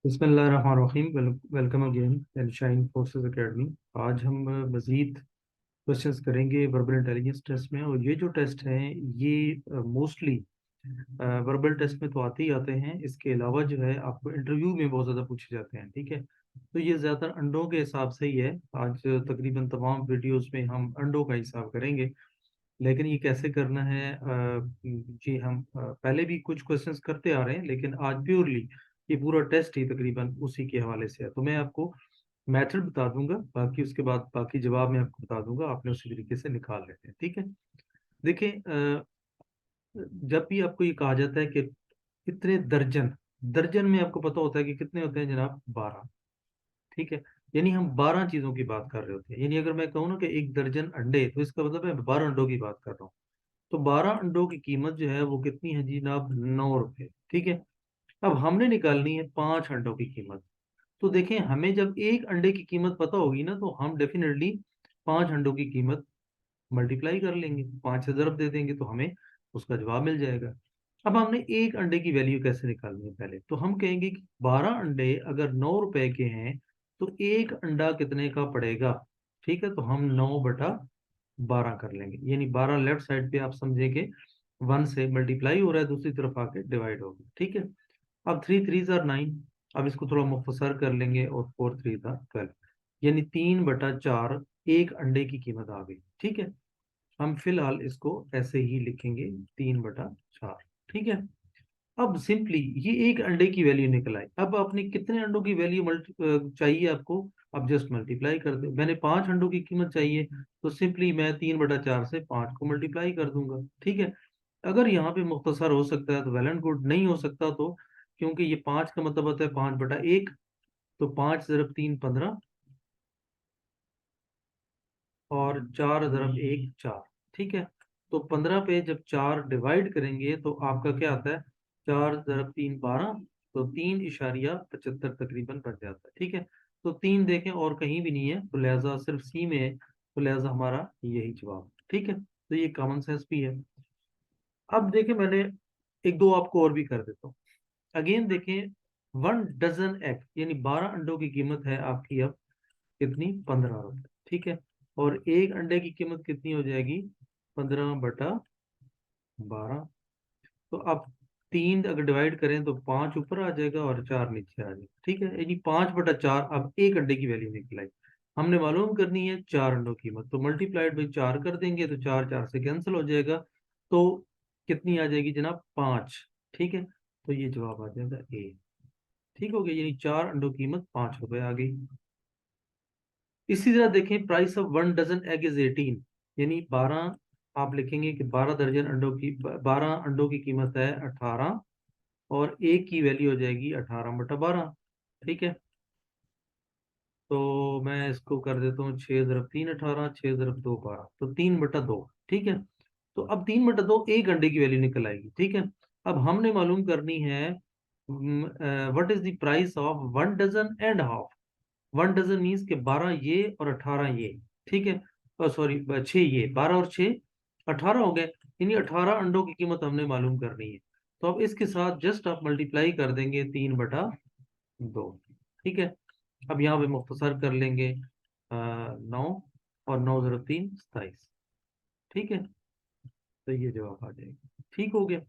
बिस्मिल्लाहिर्रहमानिर्रहीम। Welcome again and shine forces academy. आज हम मज़ीद क्वेश्चंस करेंगे वर्बल इंटेलिजेंस टेस्ट में। और ये जो टेस्ट हैं ये मोस्टली वर्बल टेस्ट में तो आते ही आते हैं। इसके अलावा जो है आपको इंटरव्यू में बहुत ज़्यादा पूछे जाते हैं। ठीक है, तो ये ज़्यादातर अंडों के हिसाब से ही है। आज तकरीबन तमाम वीडियोस में हम अंडों का हिसाब करेंगे, लेकिन ये कैसे करना है जी हम पहले भी कुछ क्वेश्चंस करते आ रहे हैं, लेकिन आज प्योरली ये पूरा टेस्ट ही तकरीबन उसी के हवाले से है। तो मैं आपको मेथड बता दूंगा, बाकी उसके बाद बाकी जवाब मैं आपको बता दूंगा, आपने उसी तरीके से निकाल लेते हैं। ठीक है, देखिए जब भी आपको ये कहा जाता है कि कितने दर्जन, दर्जन में आपको पता होता है कि कितने होते हैं जनाब, 12। ठीक है, यानी हम 12 चीजों की बात कर रहे होते हैं। यानी अगर मैं कहूँ ना कि 1 दर्जन अंडे, तो इसका मतलब मैं 12 अंडों की बात कर रहा हूँ। तो 12 अंडों की कीमत जो है वो कितनी है जी जनाब, 9 रुपए। ठीक है, अब हमने निकालनी है 5 अंडों की कीमत। तो देखें, हमें जब एक अंडे की कीमत पता होगी ना, तो हम डेफिनेटली 5 अंडों की कीमत मल्टीप्लाई कर लेंगे, 5 से ज़रब दे देंगे, तो हमें उसका जवाब मिल जाएगा। अब हमने एक अंडे की वैल्यू कैसे निकालनी है, पहले तो हम कहेंगे कि 12 अंडे अगर 9 रुपए के हैं, तो एक अंडा कितने का पड़ेगा। ठीक है, तो हम 9/12 कर लेंगे, यानी 12 लेफ्ट साइड पे आप समझे कि 1 से मल्टीप्लाई हो रहा है, दूसरी तरफ आके डिवाइड हो गया। ठीक है, अब 3 3 9। अब इसको थोड़ा मुख्तसर कर लेंगे, और 4 3 12, यानी 3/4 एक अंडे की कीमत आ गई। ठीक है, हम फिलहाल इसको ऐसे ही लिखेंगे, 3/4। ठीक है, अब सिंपली ये एक अंडे की वैल्यू निकल आई। अब आपने कितने अंडों की वैल्यू चाहिए आपको, अब जस्ट मल्टीप्लाई कर दो। मैंने 5 अंडों की कीमत चाहिए, तो सिंपली मैं 3/4 से 5 को मल्टीप्लाई कर दूंगा। ठीक है, अगर यहाँ पे मुख्तसर हो सकता है तो वेल एंड गुड, नहीं हो सकता तो, क्योंकि ये 5 का मतलब होता है 5/1, तो 5 × 3 = 15, और 4 × 1 = 4। ठीक है, तो 15 पे जब 4 डिवाइड करेंगे तो आपका क्या आता है, 4 × 3 = 12, तो 3.75 तकरीबन बन जाता है। ठीक है, तो 3 देखें और कहीं भी नहीं है, तो लिहाजा सिर्फ सी में है, तो लिहाजा हमारा यही जवाब। ठीक है, तो ये कॉमन सेंस भी है। अब देखें, मैंने एक दो आपको और भी कर देता हूँ। अगेन देखें, 1 डजन एग, यानी 12 अंडों की कीमत है आपकी अब कितनी, 15 रुपए। ठीक है, और एक अंडे की कीमत कितनी हो जाएगी, 15/12। तो अब 3 अगर डिवाइड करें तो 5 ऊपर आ जाएगा और 4 नीचे आ जाएगा। ठीक है, यानी 5/4 अब एक अंडे की वैल्यू निकल आई। हमने मालूम करनी है 4 अंडों की कीमत, तो मल्टीप्लाइड बाई 4 कर देंगे, तो 4 4 से कैंसिल हो जाएगा, तो कितनी आ जाएगी जनाब, 5। ठीक है, तो ये जवाब आ जाएगा ए। ठीक हो गया, यानी 4 अंडों की कीमत 5 रुपए आ गई। इसी तरह देखें, price of 1 dozen egg is 18, यानी 12, आप लिखेंगे कि 12 दर्जन अंडों की, 12 अंडों की कीमत है 18, और एक की वैल्यू हो जाएगी 18/12। ठीक है, तो मैं इसको कर देता हूँ, 6 × 3 = 18, 6 × 2 = 12, तो 3/2। ठीक है, तो अब 3/2 एक अंडे की वैल्यू निकल आएगी। ठीक है, अब हमने मालूम करनी है what is the price of 1 dozen and half. 1 dozen means के 12 ये और 18 ये। ठीक है, सॉरी 6 ये, 12 और 6 18 हो गए, यानी 18 अंडों की कीमत हमने मालूम करनी है। तो अब इसके साथ जस्ट आप मल्टीप्लाई कर देंगे, 3/2। ठीक है, अब यहाँ पे मुख्तसर कर लेंगे, 9, और 9 × 3 = 27। ठीक है, तो ये जवाब आ जाएगा। ठीक हो गया,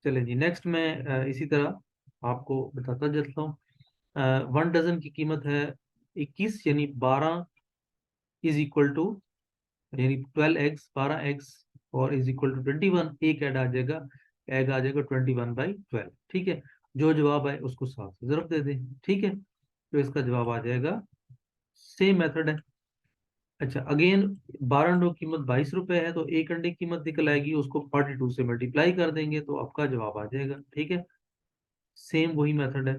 चले जी नेक्स्ट। मैं इसी तरह आपको बताता चलता हूँ। 1 डजन की कीमत है 21, यानी 12 इज इक्वल टू, यानी 12 एग्स, 12 एग्स, और इज इक्वल टू 21, एक ऐड आ जाएगा, एग आ जाएगा 21/12। ठीक है, जो जवाब आए उसको 7 से ज़रब दे दें। ठीक है, तो इसका जवाब आ जाएगा, सेम मेथड है। अच्छा, अगेन 12 अंडों की कीमत 22 रुपए है, तो एक अंडे की कीमत निकल आएगी, उसको 42 से मल्टीप्लाई कर देंगे, तो आपका जवाब आ जाएगा। ठीक है, सेम वही मेथड है।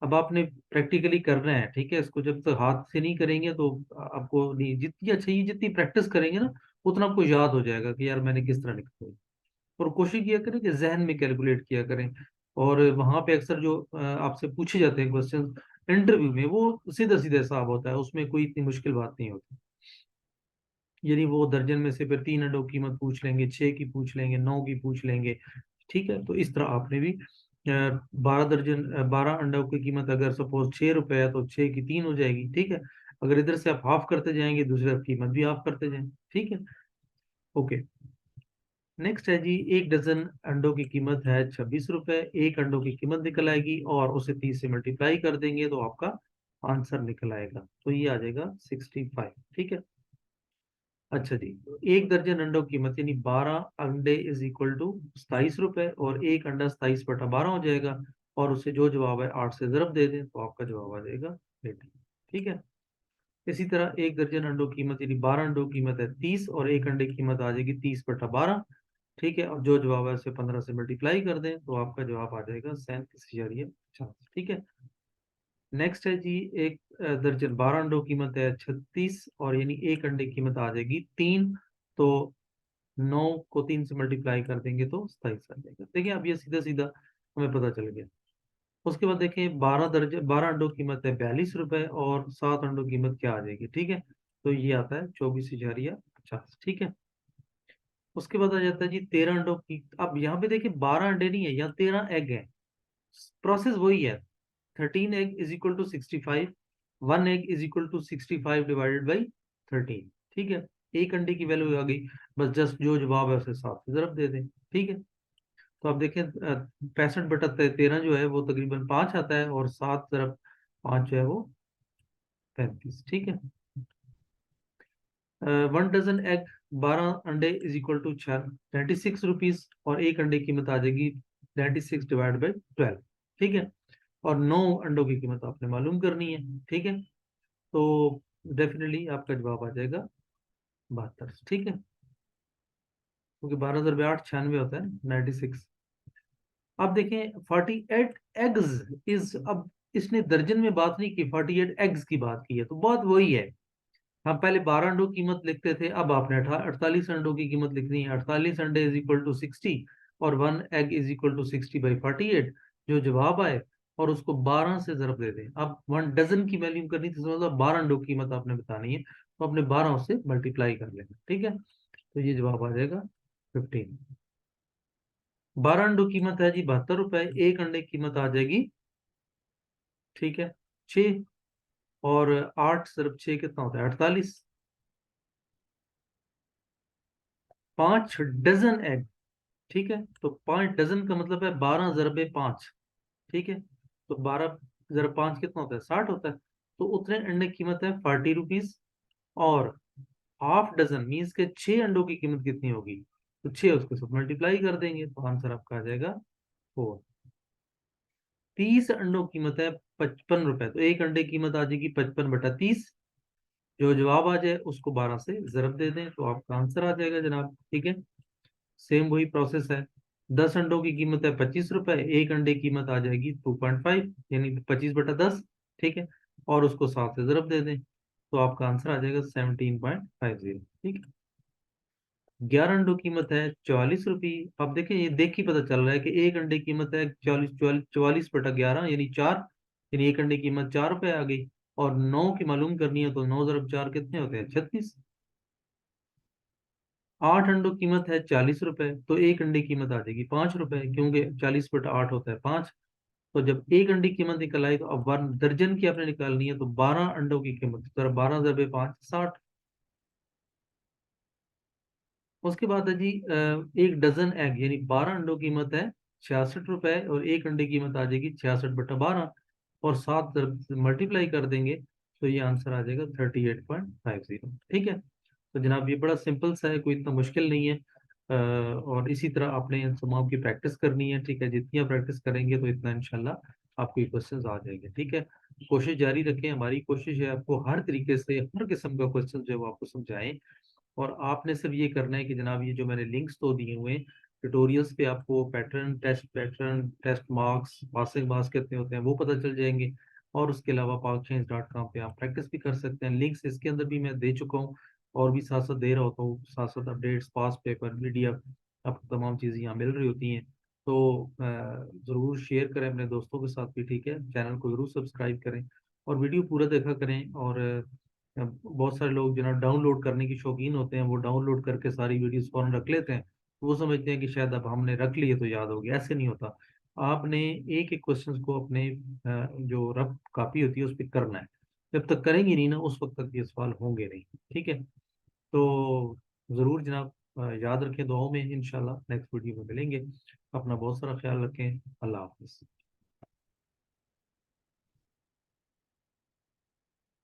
अब आपने प्रैक्टिकली करना है। ठीक है, इसको जब तक हाथ से नहीं करेंगे तो आपको नहीं, जितनी अच्छा ये जितनी प्रैक्टिस करेंगे ना, उतना आपको याद हो जाएगा कि यार मैंने किस तरह निकाला। और कोशिश किया करें कि जहन में कैलकुलेट किया करें। और वहां पे अक्सर जो आपसे पूछे जाते हैं क्वेश्चन इंटरव्यू में, वो सीधा सीधा हिसाब होता है, उसमें कोई इतनी मुश्किल बात नहीं होती। यानी वो दर्जन में से फिर 3 अंडों की कीमत पूछ लेंगे, 6 की पूछ लेंगे, 9 की पूछ लेंगे। ठीक है, तो इस तरह आपने भी 12 अंडों की कीमत अगर सपोज 6 रुपए है तो 6 की 3 हो जाएगी, ठीक है। अगर इधर से आप हाफ करते जाएंगे, दूसरी तरफ कीमत भी हाफ करते जाएंगे, ठीक है। ओके, नेक्स्ट है जी, 1 डजन अंडों की कीमत है 26 रुपए। एक अंडों की कीमत निकल आएगी और उसे 30 से मल्टीप्लाई कर देंगे तो आपका आंसर निकल आएगा, तो ये आ जाएगा 65, ठीक है। अच्छा जी, तो 1 दर्जन अंडों की कीमत यानी 12 अंडे इज इक्वल टू 27 रुपए, और एक अंडा 27/12 हो जाएगा, और उसे जो जवाब है 8 से ज़रब दे दें तो आपका जवाब आ जाएगा 80, ठीक है। इसी तरह 1 दर्जन अंडों की कीमत यानी 12 अंडों की कीमत है 30, और एक अंडे की कीमत आ जाएगी 30/12, ठीक है। और जो जवाब है उसे 15 से मल्टीप्लाई कर दें तो आपका जवाब आ जाएगा 37,50, ठीक है। नेक्स्ट है जी, एक दर्जन 12 अंडों की कीमत है 36, और यानी एक अंडे की कीमत आ जाएगी 3, तो 9 को 3 से मल्टीप्लाई कर देंगे तो 27 आ जाएगा। देखिए अब ये सीधा सीधा हमें पता चल गया। उसके बाद देखें, 12 अंडों की कीमत है 42 रुपए, और 7 अंडों की कीमत क्या आ जाएगी, ठीक है। तो ये आता है 24,50, ठीक है। उसके बाद आ जाता है जी 13 अंडों की। अब यहाँ पे देखिए 12 अंडे नहीं है, यहाँ 13 एग है। प्रोसेस वही है, 13 egg is equal to 65, 1 egg is equal to 65 divided by 13, ठीक है। एक अंडे की वैल्यू आ गई, बस जस्ट जो जवाब है उसे 7 से ज़रब दे दें, ठीक है। तो आप देखें 65/13 जो है वो तकरीबन 5 आता है, और 7 ज़रब 5 जो है वो 35, ठीक है। 1 डजन एग, 12 अंडे इज इक्वल टू 96 रुपीज, और एक अंडे की कीमत आ जाएगी 96 डिवाइड बाई 12, ठीक है। और 9 अंडों की कीमत आपने मालूम करनी है, ठीक है। तो डेफिनेटली आपका जवाब आ जाएगा 72, ठीक है, क्योंकि 12 × 8 96 होता है, 96। अब देखें 48 एग्स इज, अब इसने दर्जन में बात नहीं की, 48 एग्स की बात की है, तो बात वही है। हम पहले 12 अंडों की कीमत लिखते थे, अब आपने 48 अंडों की कीमत लिखनी है। 48 अंडे इज इक्वल टू 60, और 1 एग इज इक्वल टू 60/48, जो जवाब आए और उसको 12 से ज़रब दे दें। अब 1 डजन की वैल्यू करनी थी, मतलब 12 अंडों की कीमत आपने बतानी है, तो आपने 12 से मल्टीप्लाई कर लेना, ठीक है। तो ये जवाब आ जाएगा 15। 12 अंडों की कीमत है जी 72 रुपए, एक अंडे की कीमत आ जाएगी, ठीक है, 6, और 8 × 6 कितना होता है 48। 5 डजन एग, ठीक है। तो 5 डजन का मतलब है 12 × 5, ठीक है। तो 12 × 5 कितना होता है 60 होता है। तो उतने अंडे की कीमत है 40 रुपीज, और हाफ डजन मीन्स के 6 अंडों की कीमत कितनी होगी, तो 6 उसके साथ मल्टीप्लाई कर देंगे तो आंसर आपका आ जाएगा 4। 30 अंडों की कीमत है 55 रुपए, तो एक अंडे की कीमत आ जाएगी 55/30, जो जवाब आ जाए उसको 12 से ज़रब दे दें तो आपका आंसर आ जाएगा जनाब, ठीक है। सेम वही प्रोसेस है। 10 अंडों की कीमत है 25 रुपए, एक अंडे की कीमत आ जाएगी 2.5, यानी 25/10, ठीक है। और उसको 7 से ज़रब दे दें तो आपका आंसर आ जाएगा 17.50, ठीक है। 11 अंडों की कीमत है 44 रुपये। अब देखें, ये देख ही पता चल रहा है कि एक अंडे की कीमत है 44/11 यानी 4, यानी एक अंडे की कीमत 4 रुपए आ गई। और 9 की मालूम करनी है तो 9 × 4 कितने होते हैं 36। 8 अंडों की कीमत है 40 रुपए, तो एक अंडे की कीमत आ जाएगी 5 रुपए, क्योंकि 40/8 होता है 5। तो जब एक अंडे की कीमत निकल आई तो अब 1 दर्जन की आपने निकालनी है, तो 12 अंडों की कीमत, तो 12 × 5 60। उसके बाद है जी 1 डजन एग यानी 12 अंडों की कीमत है 66 रुपए, और एक अंडे की कीमत आ जाएगी 66/12, और 7 मल्टीप्लाई कर देंगे तो ये आंसर आ जाएगा 38.50, ठीक है। तो जनाब ये बड़ा सिंपल सा है, कोई इतना मुश्किल नहीं है। और इसी तरह आपने इन समाओं की प्रैक्टिस करनी है, ठीक है। जितनी आप प्रैक्टिस करेंगे तो इतना इंशाल्लाह आपको ये क्वेश्चंस आ जाएंगे, ठीक है। कोशिश जारी रखें, हमारी कोशिश है आपको हर तरीके से हर किस्म का क्वेश्चन जो है वो आपको समझाएं। और आपने सिर्फ ये करना है कि जनाब ये जो मैंने लिंक्स तो दिए हुए हैं ट्यूटोरियल्स पे, आपको pattern test marks passing marks कितने होते हैं वो पता चल जाएंगे। और उसके अलावा parkchange.com पे आप प्रैक्टिस भी कर सकते हैं, लिंक्स इसके अंदर भी मैं दे चुका हूँ, और भी साथ साथ दे रहा होता हूँ, साथ साथ अपडेट्स पास पेपर PDF, आपको तमाम चीज़ें यहाँ मिल रही होती हैं। तो ज़रूर शेयर करें अपने दोस्तों के साथ भी, ठीक है। चैनल को ज़रूर सब्सक्राइब करें, और वीडियो पूरा देखा करें। और बहुत सारे लोग जो ना डाउनलोड करने की शौकीन होते हैं, वो डाउनलोड करके सारी वीडियोस फौरन रख लेते हैं, तो वो समझते हैं कि शायद अब हमने रख लिए तो याद हो गया, ऐसे नहीं होता। आपने एक एक क्वेश्चन को अपने जो रफ कॉपी होती है उस पर करना है। जब तक करेंगे नहीं ना उस वक्त तक ये सवाल होंगे नहीं। ठीक है। तो ज़रूर जनाब, याद रखें दुआओं में, इंशाल्लाह नेक्स्ट वीडियो में मिलेंगे। अपना बहुत सारा ख्याल रखें। अल्लाह हाफिज़।